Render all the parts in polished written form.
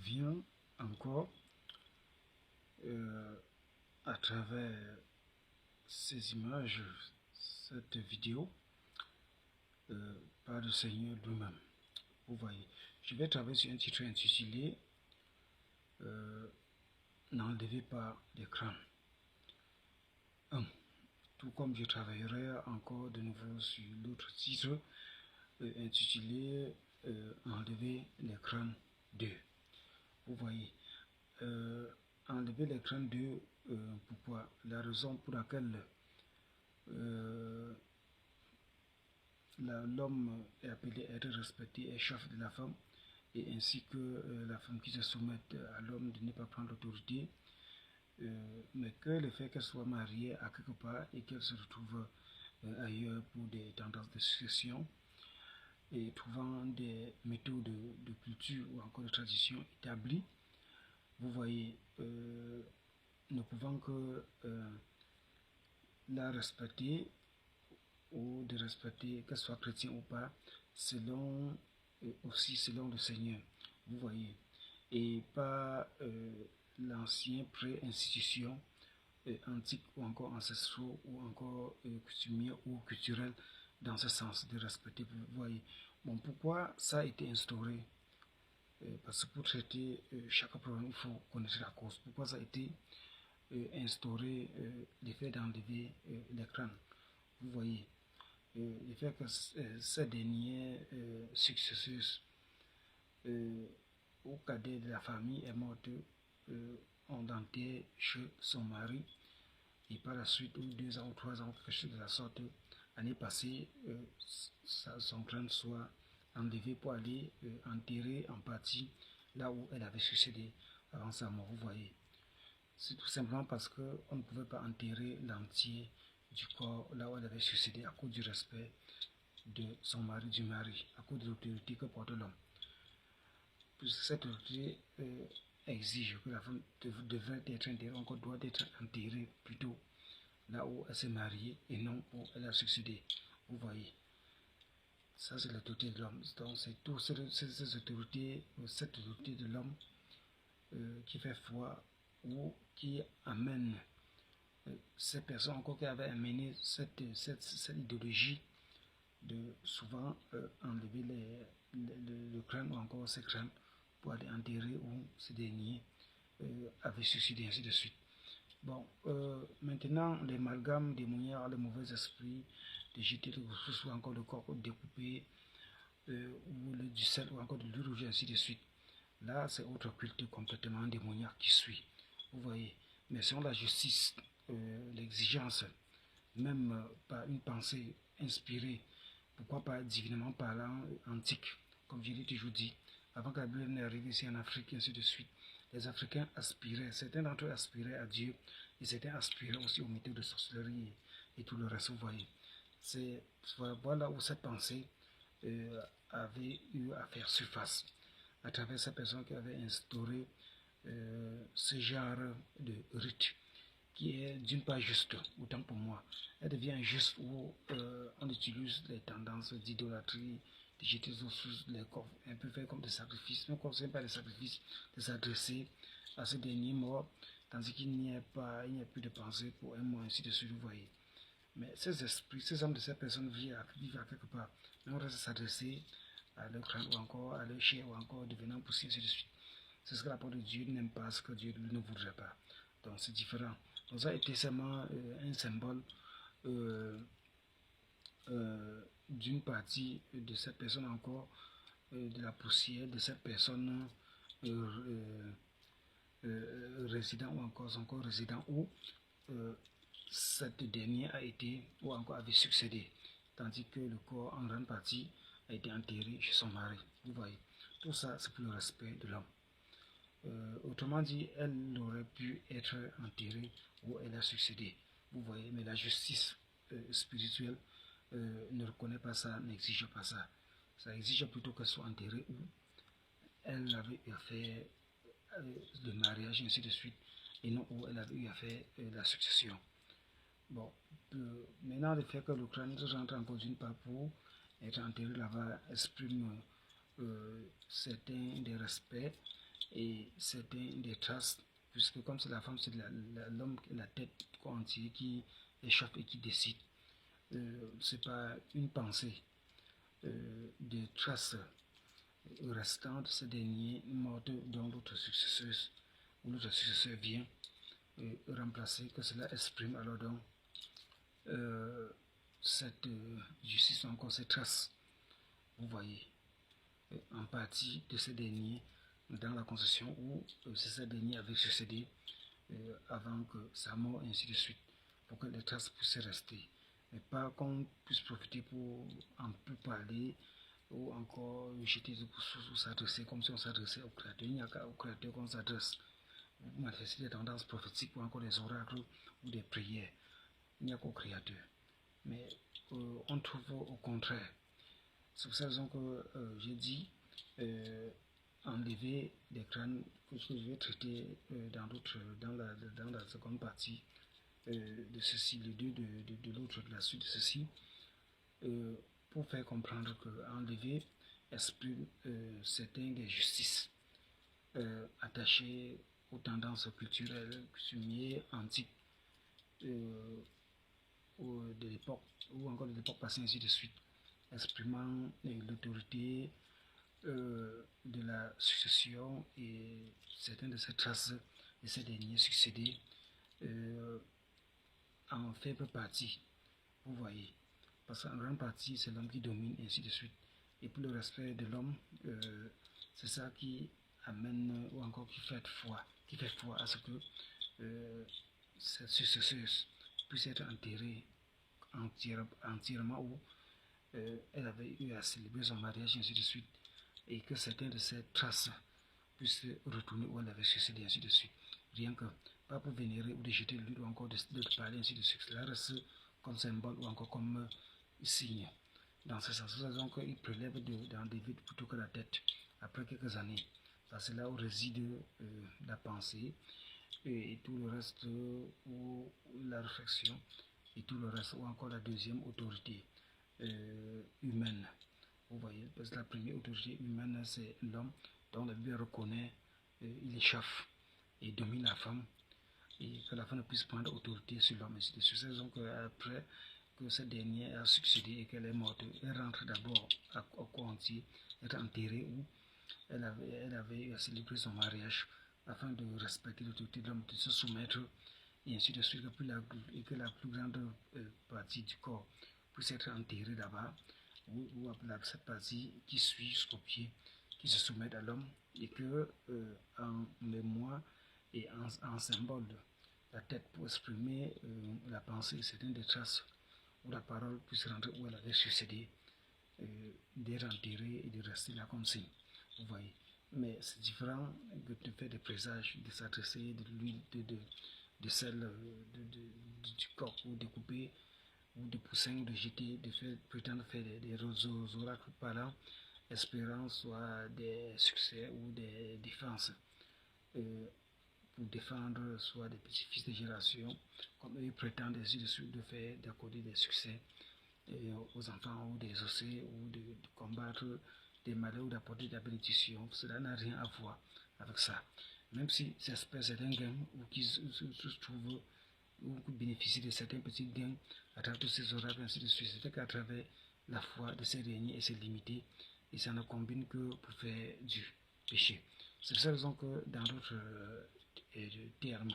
revient encore à travers ces images, cette vidéo par le Seigneur lui-même. Vous voyez, je vais travailler sur un titre intitulé N'enlevez pas l'écran. Tout comme je travaillerai encore de nouveau sur l'autre titre intitulé Enlever l'écran 2. Vous voyez, enlever l'écran 2, pourquoi? La raison pour laquelle l'homme est appelé à être respecté est chef de la femme, et ainsi que la femme qui se soumet à l'homme de ne pas prendre l'autorité, mais que le fait qu'elle soit mariée à quelque part et qu'elle se retrouve ailleurs pour des tendances de succession et trouvant des méthodes de culture ou encore de tradition établies, vous voyez, ne pouvant que la respecter ou de respecter qu'elle soit chrétienne ou pas, selon aussi selon le Seigneur, vous voyez, et pas l'ancien pré-institution antique ou encore ancestraux ou encore coutumiers ou culturels dans ce sens de respecter, vous voyez. Bon, pourquoi ça a été instauré? Parce que pour traiter chaque problème, il faut connaître la cause. Pourquoi ça a été instauré, l'effet d'enlever l'écran? Vous voyez, le fait que cette dernière successeuse au cadet de la famille est morte en dentaire chez son mari, et par la suite, ou 2 ans ou 3 ans, quelque chose de la sorte, l'année passée, son crâne soit enlevé pour aller enterrer en partie là où elle avait succédé avant sa mort, vous voyez. C'est tout simplement parce qu'on ne pouvait pas enterrer l'entier du corps là où elle avait succédé à cause du respect de son mari, du mari, à cause de l'autorité que porte l'homme. Puisque cette autorité exige que la femme devrait être enterrée, encore doit être enterrée plutôt là où elle s'est mariée et non où elle a succédé. Vous voyez, ça c'est l'autorité de l'homme. Donc c'est toutes ces autorités, cette autorité de l'homme qui fait foi ou qui amène ces personnes encore qui avaient amené cette idéologie de souvent enlever le crâne ou encore ces crânes pour aller enterrer où ces derniers avaient suicidé, ainsi de suite. Bon, maintenant, l'amalgame démoniaque, le mauvais esprit, de jeter le ressources ou encore le corps découpé, ou du sel ou encore de l'huile rouge, ainsi de suite. Là, c'est autre culte complètement démoniaque qui suit. Vous voyez, mais selon la justice, l'exigence, même par une pensée inspirée, pourquoi pas divinement parlant, antique, comme je l'ai toujours dit, avant que la Bible n'arrive ici en Afrique, ainsi de suite. Les Africains aspiraient, certains d'entre eux aspiraient à Dieu, et certains aspiraient aussi aux méthodes de sorcellerie et tout le reste, vous voyez. C'est voilà où cette pensée avait eu à faire surface, à travers ces personnes qui avaient instauré ce genre de rite, qui est d'une part juste, autant pour moi. Elle devient injuste où on utilise les tendances d'idolâtrie, de jeter sous les corps, un peu faire comme des sacrifices, mais comme ce n'est pas des sacrifices, de s'adresser à ce dernier mort, tandis qu'il n'y a pas, il n'y a plus de pensée pour un mort, ainsi de suite, vous voyez. Mais ces esprits, ces âmes de ces personnes vivent à quelque part, mais on reste s'adresser à leur crâne ou encore à leur chair ou encore devenant poussé, ainsi de suite. C'est ce que la parole de Dieu n'aime pas, ce que Dieu ne voudrait pas. Donc c'est différent. Donc ça a été seulement un symbole d'une partie de cette personne encore, de la poussière de cette personne résident ou encore son corps résident où cette dernière a été ou encore avait succédé, tandis que le corps en grande partie a été enterré chez son mari. Vous voyez, tout ça c'est pour le respect de l'homme. Autrement dit, elle aurait pu être enterrée où elle a succédé. Vous voyez, mais la justice spirituelle ne reconnaît pas ça, n'exige pas ça. Ça exige plutôt qu'elle soit enterrée où elle avait eu à faire le mariage, ainsi de suite, et non où elle avait eu à faire la succession. Bon, maintenant le fait que le crâne rentre encore d'une part pour être enterré là-bas exprime certains des respects et certains des traces, puisque comme c'est la femme, c'est l'homme, la tête entière qui échappe et qui décide. C'est pas une pensée des traces restantes de ce dernier morte dont l'autre successeuse ou l'autre successeur vient remplacer, que cela exprime alors donc cette justice, encore ces traces, vous voyez, en partie de ce dernier dans la concession où ce dernier avait succédé avant que sa mort, et ainsi de suite, pour que les traces puissent rester. Mais pas qu'on puisse profiter pour en plus parler ou encore jeter des coups ou s'adresser comme si on s'adressait au créateur. Il n'y a qu'au créateur qu'on s'adresse. Vous manifestez des tendances prophétiques ou encore des oracles ou des prières. Il n'y a qu'au créateur. Mais on trouve au contraire. C'est pour cette raison que j'ai dit enlever des crânes que je vais traiter dans la seconde partie de ceci, le 2 de l'autre, de la suite de ceci, pour faire comprendre que enlever exprime certaines des justices attachées aux tendances culturelles, coutumières, antiques de l'époque, ou encore de l'époque passée, ainsi de suite, exprimant l'autorité de la succession et certaines de ces traces de ces derniers succédés en faible partie, vous voyez, parce qu'en grande partie c'est l'homme qui domine, et ainsi de suite, et pour le respect de l'homme, c'est ça qui amène ou encore qui fait foi à ce que cette successeuse puisse être enterrée entièrement où elle avait eu à célébrer son mariage, et ainsi de suite, et que certaines de ces traces puissent retourner où elle avait succédé, ainsi de suite. Rien que, pas pour vénérer ou de jeter l'huile ou encore de parler, ainsi de suite. Cela reste comme symbole ou encore comme signe. Dans ce sens, raison qu'il prélève dans des vides plutôt que la tête, après quelques années. C'est là où réside la pensée et tout le reste, ou la réflexion, et tout le reste, ou encore la deuxième autorité humaine. Vous voyez, parce que la première autorité humaine, c'est l'homme, dont la Bible reconnaît, il échauffe et domine la femme, et que la femme ne puisse prendre autorité sur l'homme. C'est sur cette raison qu'après que cette dernière a succédé et qu'elle est morte, elle rentre d'abord au corps entier, être enterrée où elle avait célébré son mariage afin de respecter l'autorité de l'homme, de se soumettre, et ainsi de suite, et que la plus grande partie du corps puisse être enterrée là-bas, ou cette partie qui suit jusqu'au pied, qui se soumet à l'homme, et que en mémoire et en symbole, la tête pour exprimer la pensée, certaines des traces où la parole puisse rentrer où elle avait succédé, d'être enterrée et de rester là comme signe. Vous voyez. Mais c'est différent de faire des présages, de s'adresser de l'huile, de sel, du corps, ou de couper, ou de pousser, ou de jeter, de faire, prétendre faire des oracles parlants, espérant soit des succès ou des défenses. Pour défendre soit des petits-fils de génération, comme eux prétendent ainsi de suite, de faire, d'accorder des succès aux enfants, ou des osser, ou de combattre des malheurs, ou d'apporter des bénédictions. Cela n'a rien à voir avec ça. Même si c'est un gain, ou qu'ils se trouvent, ou qui bénéficient de certains petits gains à travers tous ces oracles, ainsi de suite, c'est qu'à travers la foi de ces derniers et ses limités, et ça ne combine que pour faire du péché. C'est pour cette raison que dans d'autres termes,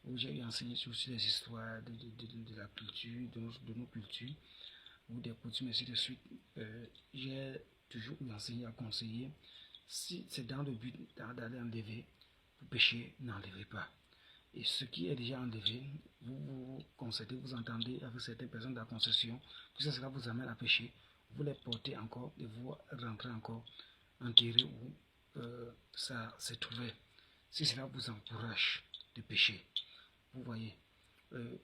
où j'ai enseigné sur les histoires de la culture, de nos cultures, ou des coutumes, ainsi de suite, j'ai toujours enseigné à conseiller, si c'est dans le but d'aller enlever, pour pécher, n'enlevez pas. Et ce qui est déjà enlevé, vous concédez, vous entendez avec certaines personnes de la concession, puisque cela vous amène à pécher, vous les portez encore et vous rentrez encore enterré où ça s'est trouvé. Si cela vous encourage de pécher, vous voyez,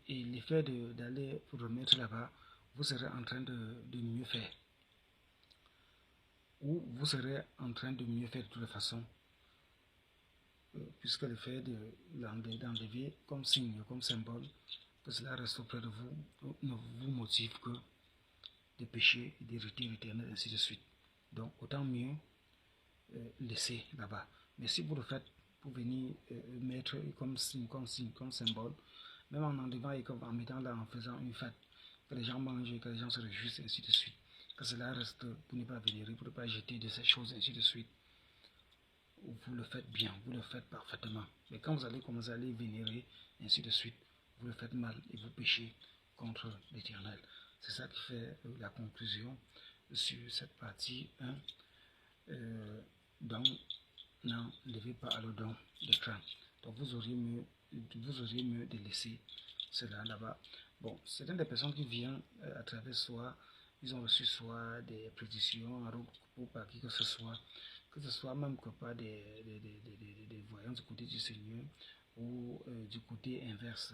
et l'effet d'aller vous remettre là-bas, vous serez en train de mieux faire. Ou vous serez en train de mieux faire de toute façon, puisque le fait d'enlever comme signe, comme symbole, que cela reste auprès de vous, ne vous motive que de pécher et d'hériter l'éternel, ainsi de suite. Donc, autant mieux laisser là-bas. Mais si vous le faites pour venir mettre comme signe, comme symbole, même en enlevant et en mettant là, en faisant une fête, que les gens mangent, que les gens se réjouissent, ainsi de suite, que cela reste pour ne pas vénérer, pour ne pas jeter de ces choses, ainsi de suite. Vous le faites bien, vous le faites parfaitement. Mais quand vous allez commencer à les vénérer, ainsi de suite, vous le faites mal et vous péchez contre l'Éternel. C'est ça qui fait la conclusion sur cette partie 1. Donc, n'enlevez pas à le don de crainte. Donc, vous auriez mieux de laisser cela là-bas. Bon, certaines des personnes qui viennent à travers soi, ils ont reçu soit des prédictions ou par qui que ce soit même que pas des voyants du côté du Seigneur ou du côté inverse,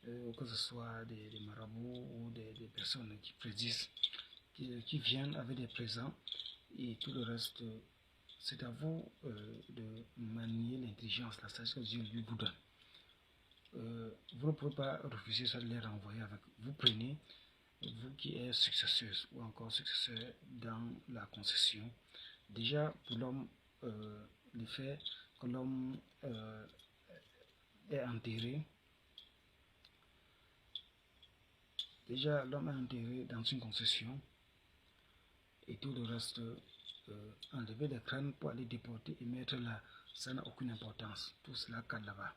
que ce soit des marabouts ou des personnes qui prédisent, qui viennent avec des présents et tout le reste. C'est à vous de manier l'intelligence, la sagesse que Dieu lui vous donne. Vous ne pouvez pas refuser ça de les renvoyer avec. Vous prenez, vous qui êtes successeuse ou encore successeur dans la concession. Déjà, pour l'homme, le fait que l'homme est enterré, dans une concession et tout le reste, enlever les crânes pour aller déporter et mettre là, ça n'a aucune importance. Tout cela cadre là-bas.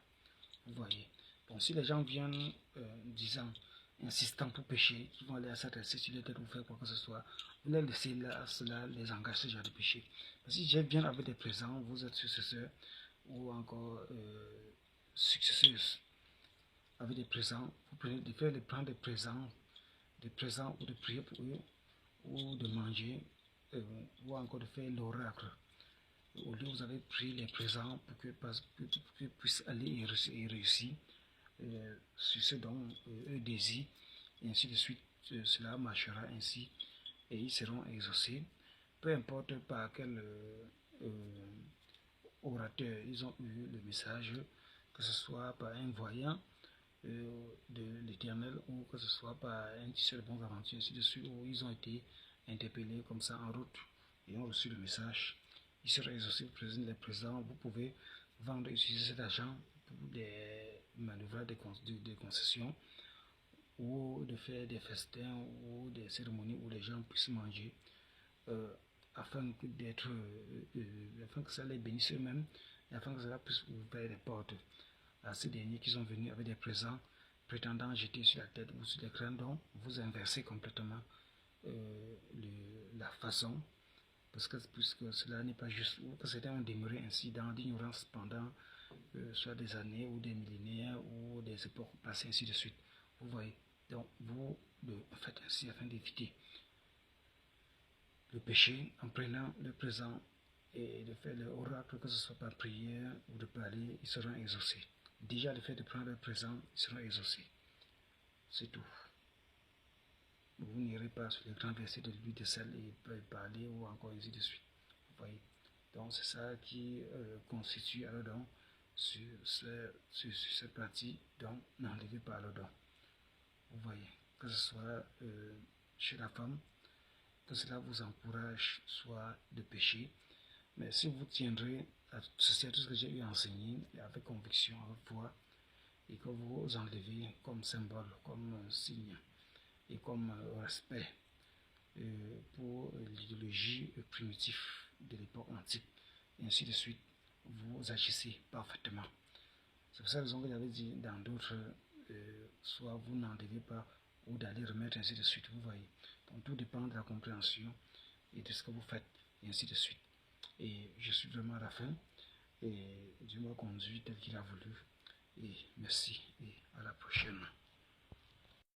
Vous voyez. Bon, si les gens viennent insistant pour pécher, ils vont aller s'adresser sur les têtes ou faire quoi que ce soit, vous les laissez là, cela les engage ce genre de péché. Mais si je viens avec des présents, vous êtes successeur ou encore successeuse avec des présents, vous prenez de prendre des présents ou de prier pour eux ou de manger ou encore de faire l'oracle. Au lieu vous avez pris les présents pour qu'ils puissent aller et réussir sur ce dont eux désirent, et ainsi de suite, cela marchera ainsi et ils seront exaucés. Peu importe par quel orateur ils ont eu le message, que ce soit par un voyant de l'Éternel ou que ce soit par un tisseur de bonnes aventures, ainsi de suite, où ils ont été interpellés comme ça en route et ont reçu le message. Il sera exaucé, vous présentez les présents, vous pouvez vendre et utiliser cet argent pour des manœuvres de concessions ou de faire des festins ou des cérémonies où les gens puissent manger afin que ça les bénisse eux-mêmes et afin que cela puisse ouvrir les portes à ces derniers qui sont venus avec des présents prétendant jeter sur la tête ou sur les crânes, donc vous inversez complètement la façon, puisque cela n'est pas juste, ou que certains ont demeuré ainsi dans l'ignorance pendant soit des années ou des millénaires ou des époques passées, ainsi de suite. Vous voyez, donc vous le faites ainsi afin d'éviter le péché en prenant le présent et de faire l'oracle, que ce soit par prière ou de parler, ils seront exaucés. Déjà, le fait de prendre le présent, ils seront exaucés. C'est tout. Vous n'irez pas sur les grands versets de l'huile de sel et parler ou encore ainsi de suite. Vous voyez. Donc, c'est ça qui constitue alors donc sur cette partie, donc n'enlevez pas le don. Vous voyez. Que ce soit chez la femme, que cela vous encourage soit de pécher. Mais si vous tiendrez à tout ce que j'ai eu enseigné avec conviction, avec foi, et que vous enlevez comme symbole, comme signe et comme respect pour l'idéologie primitive de l'époque antique, et ainsi de suite, vous agissez parfaitement. C'est pour cette raison que j'avais dit dans d'autres, soit vous n'enlevez pas ou d'aller remettre, ainsi de suite, vous voyez. Donc tout dépend de la compréhension et de ce que vous faites, et ainsi de suite. Et je suis vraiment à la fin, et Dieu m'a conduit tel qu'il a voulu. Et merci, et à la prochaine.